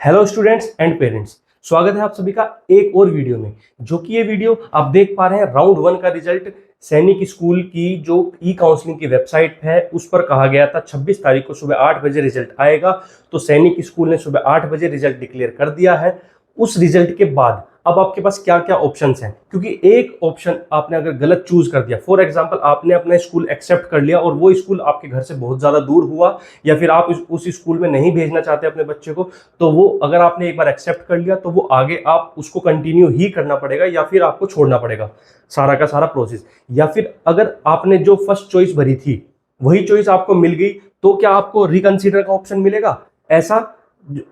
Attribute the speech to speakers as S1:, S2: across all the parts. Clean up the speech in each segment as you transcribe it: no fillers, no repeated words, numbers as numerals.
S1: Hello students and parents, स्वागत है आप सभी का एक और वीडियो में। जो कि ये वीडियो आप देख पा रहे हैं राउंड 1 का रिजल्ट सैनिक स्कूल की जो ई काउंसलिंग की वेबसाइट है उस पर कहा गया था 26 तारीख को सुबह 8 बजे रिजल्ट आएगा। तो सैनिक स्कूल ने सुबह 8 बजे रिजल्ट डिक्लेयर कर दिया है। उस रिजल्ट के बाद अब आपके पास क्या क्या ऑप्शंस हैं, क्योंकि एक ऑप्शन आपने अगर गलत चूज कर दिया, फॉर एग्जांपल आपने अपना स्कूल एक्सेप्ट कर लिया और वो स्कूल आपके घर से बहुत ज्यादा दूर हुआ, या फिर आप उस स्कूल में नहीं भेजना चाहते अपने बच्चे को, तो वो अगर आपने एक बार एक्सेप्ट कर लिया तो वो आगे आप उसको कंटिन्यू ही करना पड़ेगा या फिर आपको छोड़ना पड़ेगा सारा का सारा प्रोसेस। या फिर अगर आपने जो फर्स्ट चॉइस भरी थी वही चॉइस आपको मिल गई तो क्या आपको रिकंसीडर का ऑप्शन मिलेगा, ऐसा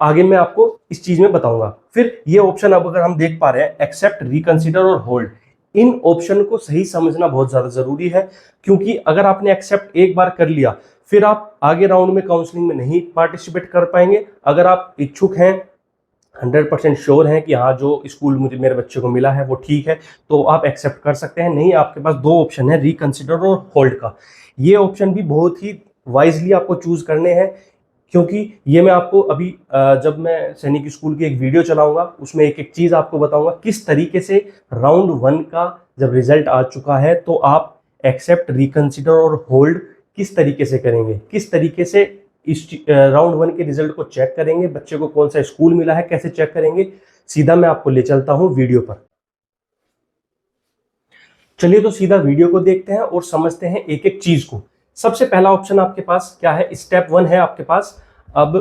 S1: आगे मैं आपको इस चीज में बताऊंगा। फिर ये ऑप्शन अब अगर हम देख पा रहे हैं एक्सेप्ट, रिकंसीडर और होल्ड, इन ऑप्शन को सही समझना बहुत ज्यादा जरूरी है, क्योंकि अगर आपने एक्सेप्ट एक बार कर लिया फिर आप आगे राउंड में काउंसलिंग में नहीं पार्टिसिपेट कर पाएंगे। अगर आप इच्छुक हैं, 100% श्योर हैं कि हाँ जो स्कूल मुझे मेरे बच्चे को मिला है वो ठीक है, तो आप एक्सेप्ट कर सकते हैं। नहीं, आपके पास दो ऑप्शन है, रिकंसिडर और होल्ड का। ये ऑप्शन भी बहुत ही वाइजली आपको चूज करने हैं, क्योंकि ये मैं आपको अभी जब मैं सैनिक स्कूल की एक वीडियो चलाऊंगा उसमें एक एक चीज आपको बताऊंगा किस तरीके से राउंड 1 का जब रिजल्ट आ चुका है तो आप एक्सेप्ट, रिकंसिडर और होल्ड किस तरीके से करेंगे, किस तरीके से इस राउंड 1 के रिजल्ट को चेक करेंगे, बच्चे को कौन सा स्कूल मिला है कैसे चेक करेंगे। सीधा मैं आपको ले चलता हूं वीडियो पर। चलिए तो सीधा वीडियो को देखते हैं और समझते हैं एक एक चीज को। सबसे पहला ऑप्शन आपके पास क्या है, स्टेप 1 है आपके पास। अब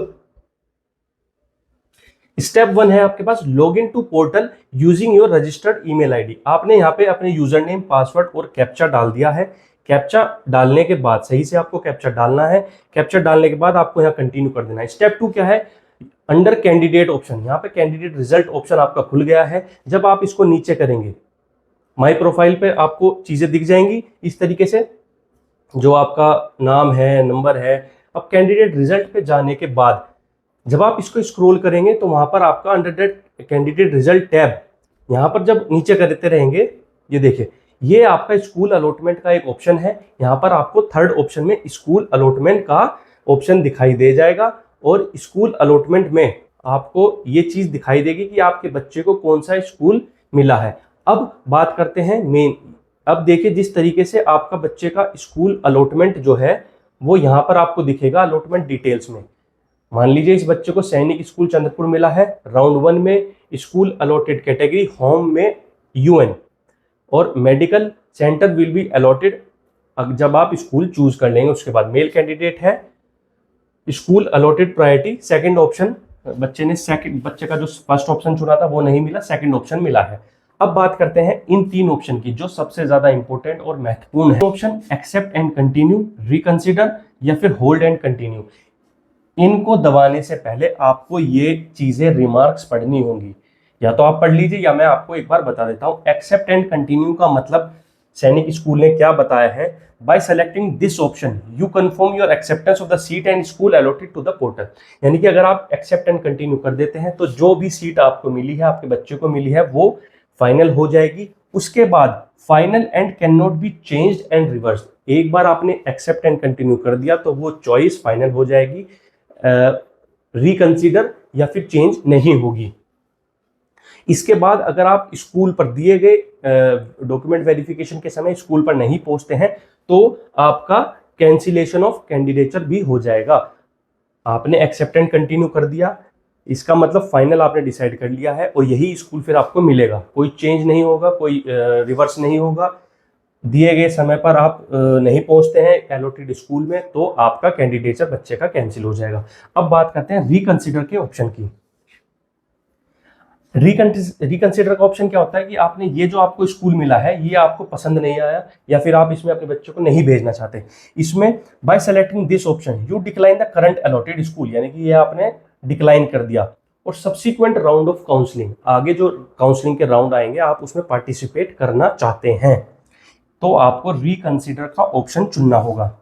S1: स्टेप 1 है आपके पास log in to portal using your registered email ID. आपने यहाँ पे अपने यूजर नेम, पासवर्ड और कैप्चा डाल दिया है। कैप्चा डालने के बाद सही से आपको कैप्चा डालना है। कैप्चा डालने के बाद आपको यहाँ कंटिन्यू कर देना है। स्टेप 2 क्या है, अंडर कैंडिडेट ऑप्शन, यहाँ पे कैंडिडेट रिजल्ट ऑप्शन आपका खुल गया है। जब आप इसको नीचे करेंगे माई प्रोफाइल पे आपको चीजें दिख जाएंगी इस तरीके से, जो आपका नाम है, नंबर है। अब कैंडिडेट रिजल्ट पे जाने के बाद जब आप इसको स्क्रॉल करेंगे तो वहां पर आपका अंडर कैंडिडेट रिजल्ट टैब, यहाँ पर जब नीचे करते रहेंगे, ये देखिए ये आपका स्कूल अलॉटमेंट का एक ऑप्शन है। यहाँ पर आपको थर्ड ऑप्शन में स्कूल अलॉटमेंट का ऑप्शन दिखाई दे जाएगा और स्कूल अलॉटमेंट में आपको ये चीज दिखाई देगी कि आपके बच्चे को कौन सा स्कूल मिला है। अब बात करते हैं मेन। अब देखिए जिस तरीके से आपका बच्चे का स्कूल अलॉटमेंट जो है वो यहाँ पर आपको दिखेगा अलॉटमेंट डिटेल्स में। मान लीजिए इस बच्चे को सैनिक स्कूल चंद्रपुर मिला है, राउंड 1 में स्कूल अलॉटेड कैटेगरी होम में यूएन और medical centre will be allotted. जब आप स्कूल चूज कर लेंगे उसके बाद मेल कैंडिडेट है, school allotted priority second option, बच्चे का जो फर्स्ट ऑप्शन चुना था वो नहीं मिला, सेकंड ऑप्शन मिला है। अब बात करते हैं इन तीन ऑप्शन की जो सबसे ज्यादा इंपॉर्टेंट और महत्वपूर्ण है। Option accept and continue, reconsider या फिर होल्ड एंड कंटिन्यू। इनको दबाने से पहले आपको ये चीजें रिमार्क्स पढ़नी होंगी, या तो आप पढ़ लीजिए या मैं आपको एक बार बता देता हूं। एक्सेप्ट एंड कंटिन्यू का मतलब सैनिक स्कूल ने क्या बताया है, by selecting this option you confirm your acceptance of the seat and school allotted to the portal. यानी कि अगर आप एक्सेप्ट एंड कंटिन्यू कर देते हैं तो जो भी सीट आपको मिली है, आपके बच्चे को मिली है, वो फाइनल हो जाएगी। उसके बाद final and can not be changed and reverse. एक बार आपने एक्सेप्ट एंड कंटिन्यू कर दिया तो वो चॉइस फाइनल हो जाएगी, रिकंसीडर या फिर चेंज नहीं होगी। इसके बाद अगर आप स्कूल पर दिए गए डॉक्यूमेंट वेरिफिकेशन के समय स्कूल पर नहीं पहुंचते हैं तो आपका कैंसिलेशन ऑफ कैंडिडेचर भी हो जाएगा। आपने एक्सेप्ट एंड कंटिन्यू कर दिया, इसका मतलब फाइनल आपने डिसाइड कर लिया है और यही स्कूल फिर आपको मिलेगा। कोई चेंज नहीं होगा, कोई रिवर्स नहीं होगा। दिए गए समय पर आप नहीं पहुंचते हैं एलोटेड स्कूल में तो आपका कैंडिडेचर बच्चे का कैंसिल हो जाएगा। अब बात करते हैं रिकंसिडर के ऑप्शन की। रिकंसिडर का ऑप्शन क्या होता है कि आपने ये जो आपको स्कूल मिला है ये आपको पसंद नहीं आया या फिर आप इसमें अपने बच्चे को नहीं भेजना चाहते। इसमें bye selecting this option you decline the current allotted school, यानी कि ये आपने डिक्लाइन कर दिया और सब्सिक्वेंट राउंड ऑफ काउंसलिंग, आगे जो काउंसलिंग के राउंड आएंगे आप उसमें पार्टिसिपेट करना चाहते हैं तो आपको रिकंसिडर का ऑप्शन चुनना होगा।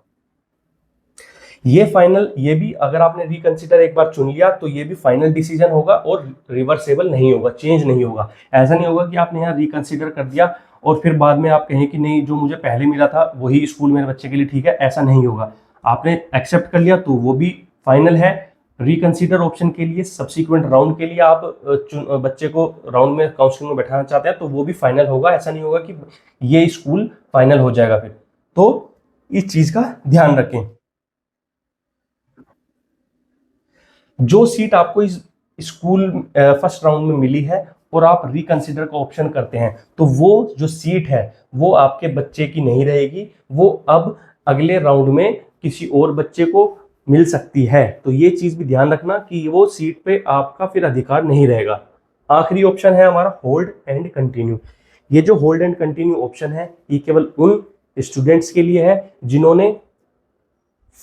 S1: ये फाइनल, ये भी अगर आपने रिकंसिडर एक बार चुन लिया तो ये भी फाइनल डिसीजन होगा और रिवर्सेबल नहीं होगा, चेंज नहीं होगा। ऐसा नहीं होगा कि आपने यहाँ रिकंसिडर कर दिया और फिर बाद में आप कहें कि नहीं जो मुझे पहले मिला था वही स्कूल मेरे बच्चे के लिए ठीक है, ऐसा नहीं होगा। आपने एक्सेप्ट कर लिया तो वो भी फाइनल है, रिकंसीडर ऑप्शन के लिए सब्सिक्वेंट राउंड के लिए आप बच्चे को राउंड में काउंसलिंग में बैठाना चाहते हैं तो वो भी फाइनल होगा, ऐसा नहीं होगा कि ये स्कूल फाइनल हो जाएगा फिर। तो इस चीज का ध्यान रखें। जो सीट आपको इस स्कूल फर्स्ट राउंड में मिली है और आप रिकंसिडर का ऑप्शन करते हैं तो वो जो सीट है वो आपके बच्चे की नहीं रहेगी, वो अब अगले राउंड में किसी और बच्चे को मिल सकती है। तो ये चीज भी ध्यान रखना कि वो सीट पे आपका फिर अधिकार नहीं रहेगा। आखिरी ऑप्शन है हमारा होल्ड एंड कंटिन्यू। ये जो होल्ड एंड कंटिन्यू ऑप्शन है ये केवल उन स्टूडेंट्स के लिए है जिन्होंने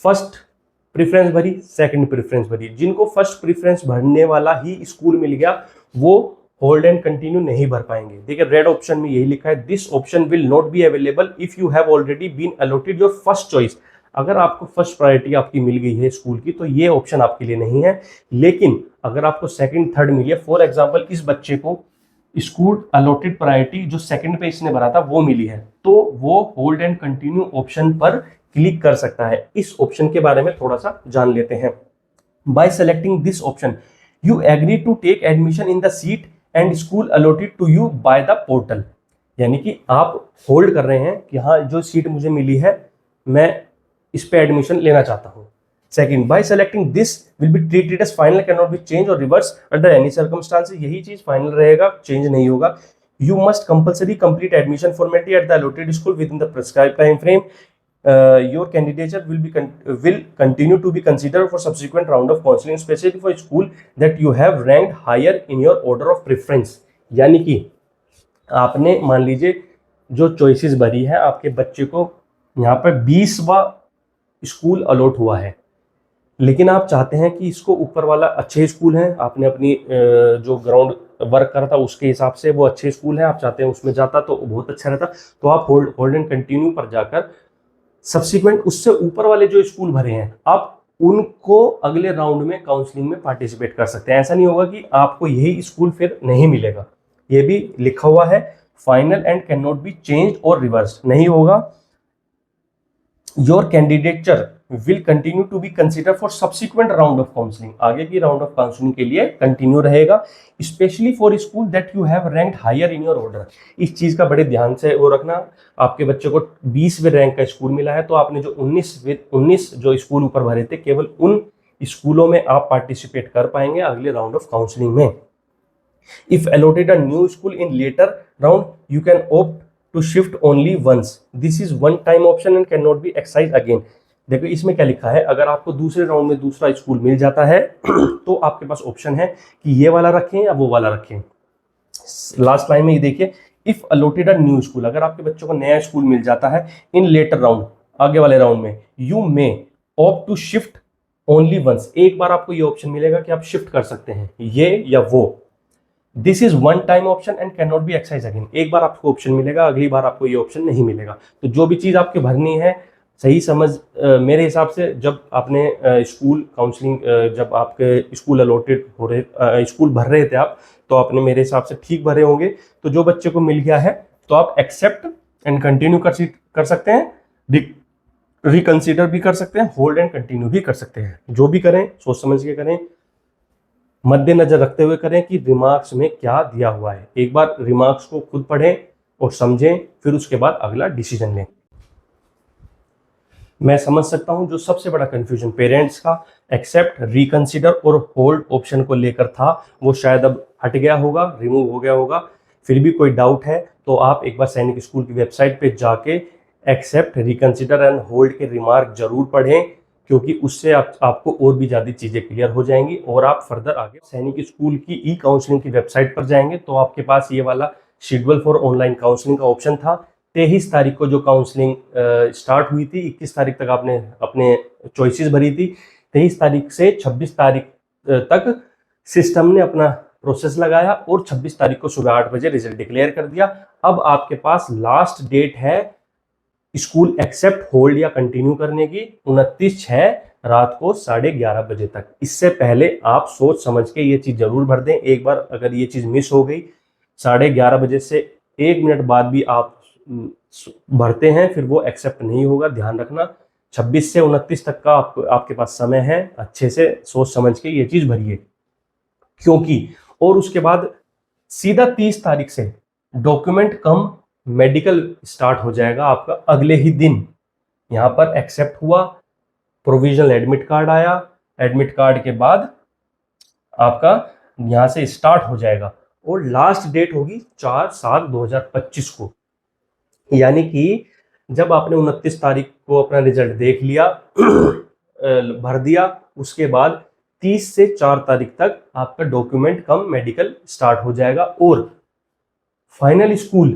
S1: फर्स्ट प्रेफरेंस भरी, सेकंड प्रेफरेंस भरी। जिनको फर्स्ट प्रेफरेंस भरने वाला ही स्कूल मिल गया वो होल्ड एंड कंटिन्यू नहीं भर पाएंगे। देखिए रेड ऑप्शन में यही लिखा है, this option will not be available if you have already been allotted your first choice. अगर आपको फर्स्ट प्रायोरिटी आपकी मिल गई है स्कूल की तो ये ऑप्शन आपके लिए नहीं है। लेकिन अगर आपको सेकंड थर्ड मिली है, फॉर एग्जांपल इस बच्चे को स्कूल अलॉटेड प्रायोरिटी जो सेकंड पे इसने भरा था वो मिली है तो वो होल्ड एंड कंटिन्यू ऑप्शन पर क्लिक कर सकता है। इस ऑप्शन के बारे में थोड़ा सा जान लेते हैं। By selecting this option you agree to take admission in the seat and school allotted to you by the portal. यानी कि आप होल्ड कर रहे हैं कि हाँ जो सीट मुझे मिली है मैं इस पे एडमिशन लेना चाहता हूँ। Second, by selecting this will be treated as final, can not be change और रिवर्स अंडर एनी सर्कमस्टांसेस। यही चीज फाइनल रहेगा, चेंज नहीं होगा। You must compulsory complete admission formality at the allotted school within the prescribed time frame. Your candidature will continue to be considered for subsequent round of counseling, especially for school that you have ranked higher in your order of preference। यानी कि आपने मान लीजिए जो choices भरी है आपके बच्चे को यहाँ पर 20वां स्कूल अलॉट हुआ है, लेकिन आप चाहते हैं कि इसको ऊपर वाला अच्छे स्कूल हैं, आपने अपनी जो ग्राउंड वर्क करा था उसके हिसाब से वो अच्छे स्कूल हैं, आप चाहते हैं उसमें जाता तो बहुत अच्छा रहता। तो आप होल्ड एंड कंटिन्यू पर जाकर सब्सिक्वेंट उससे ऊपर वाले जो स्कूल भरे हैं आप उनको अगले राउंड में काउंसलिंग में पार्टिसिपेट कर सकते हैं। ऐसा नहीं होगा कि आपको यही स्कूल फिर नहीं मिलेगा। ये भी लिखा हुआ है final and can not be change और रिवर्स नहीं होगा। Your candidature will continue to be consider for subsequent round of counselling. आगे की राउंड ऑफ काउंसलिंग के लिए कंटिन्यू रहेगा, specially for school that you have ranked higher in your order. इस चीज का बड़े ध्यान से वो रखना। आपके बच्चे को 20वें रैंक का स्कूल मिला है तो आपने जो 19 जो स्कूल ऊपर भरे थे केवल उन स्कूलों में आप पार्टिसिपेट कर पाएंगे अगले राउंड ऑफ काउंसलिंग में। If allotted a new school in later round you can opt to shift only once, this is one time option and can not be exercise again. देखो इसमें क्या लिखा है, अगर आपको दूसरे राउंड में दूसरा स्कूल मिल जाता है तो आपके पास ऑप्शन है कि ये वाला रखें या वो वाला रखें। लास्ट लाइन में ये देखिए, if allotted a new school, अगर आपके बच्चों को नया स्कूल मिल जाता है इन लेटर राउंड आगे वाले राउंड में, you may opt to shift only once, एक बार आपको ये ऑप्शन मिलेगा कि आप शिफ्ट कर सकते हैं ये या वो। This is one time option and can not be exercise again, एक बार आपको ऑप्शन मिलेगा अगली बार आपको ये ऑप्शन नहीं मिलेगा। तो जो भी चीज आपकी भरनी है सही समझ, मेरे हिसाब से जब आपने स्कूल काउंसलिंग जब आपके स्कूल अलॉटेड हो रहे स्कूल भर रहे थे आप तो आपने मेरे हिसाब से ठीक भरे होंगे। तो जो बच्चे को मिल गया है तो आप एक्सेप्ट एंड कंटिन्यू कर सकते हैं, रिकंसिडर भी कर सकते हैं, होल्ड एंड कंटिन्यू भी कर सकते हैं। जो भी करें सोच समझ के करें, मद्देनजर रखते हुए करें कि रिमार्क्स में क्या दिया हुआ है। एक बार रिमार्क्स को खुद पढ़ें और समझें, फिर उसके बाद अगला डिसीजन लें। मैं समझ सकता हूं जो सबसे बड़ा कंफ्यूजन पेरेंट्स का एक्सेप्ट, रिकंसिडर और होल्ड ऑप्शन को लेकर था वो शायद अब हट गया होगा, रिमूव हो गया होगा। फिर भी कोई डाउट है तो आप एक बार सैनिक स्कूल की वेबसाइट पे जाके एक्सेप्ट, रिकंसिडर एंड होल्ड के रिमार्क जरूर पढ़ें, क्योंकि उससे आपको और भी ज़्यादा चीज़ें क्लियर हो जाएंगी और आप फर्दर आगे सैनिक स्कूल की ई काउंसलिंग की वेबसाइट पर जाएंगे तो आपके पास ये वाला शेड्यूल फॉर ऑनलाइन काउंसलिंग का ऑप्शन था। 23 तारीख को जो काउंसलिंग स्टार्ट हुई थी, 21 तारीख तक आपने अपने चॉइसेस भरी थी, 23 तारीख से 26 तारीख तक सिस्टम ने अपना प्रोसेस लगाया और 26 तारीख को सुबह 8 बजे रिजल्ट डिक्लेयर कर दिया। अब आपके पास लास्ट डेट है स्कूल एक्सेप्ट, होल्ड या कंटिन्यू करने की 29/6 रात को 11:30 बजे तक। इससे पहले आप सोच समझ के ये चीज़ जरूर भर दें। एक बार अगर ये चीज़ मिस हो गई 11:30 बजे से 1 मिनट बाद भी आप भरते हैं फिर वो एक्सेप्ट नहीं होगा, ध्यान रखना। 26 से 29 तक का आपके पास समय है, अच्छे से सोच समझ के ये चीज भरिए, क्योंकि और उसके बाद सीधा 30 तारीख से डॉक्यूमेंट कम मेडिकल स्टार्ट हो जाएगा आपका अगले ही दिन। यहाँ पर एक्सेप्ट हुआ, प्रोविजनल एडमिट कार्ड आया, एडमिट कार्ड के बाद आपका यहाँ से स्टार्ट हो जाएगा और लास्ट डेट होगी 4/7/2025 को। यानी कि जब आपने 29 तारीख को अपना रिजल्ट देख लिया भर दिया, उसके बाद 30 से 4 तारीख तक आपका डॉक्यूमेंट कम मेडिकल स्टार्ट हो जाएगा और फाइनल स्कूल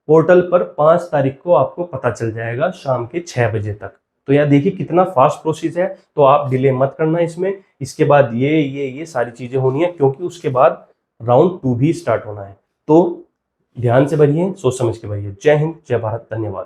S1: पोर्टल पर 5 तारीख को आपको पता चल जाएगा शाम के 6 बजे तक। तो यार देखिए कितना फास्ट प्रोसेस है, तो आप डिले मत करना इसमें। इसके बाद ये सारी चीजें होनी है, क्योंकि उसके बाद राउंड 2 भी स्टार्ट होना है। तो ध्यान से भरिए, सोच समझ के भरिए। जय हिंद, जय भारत, धन्यवाद।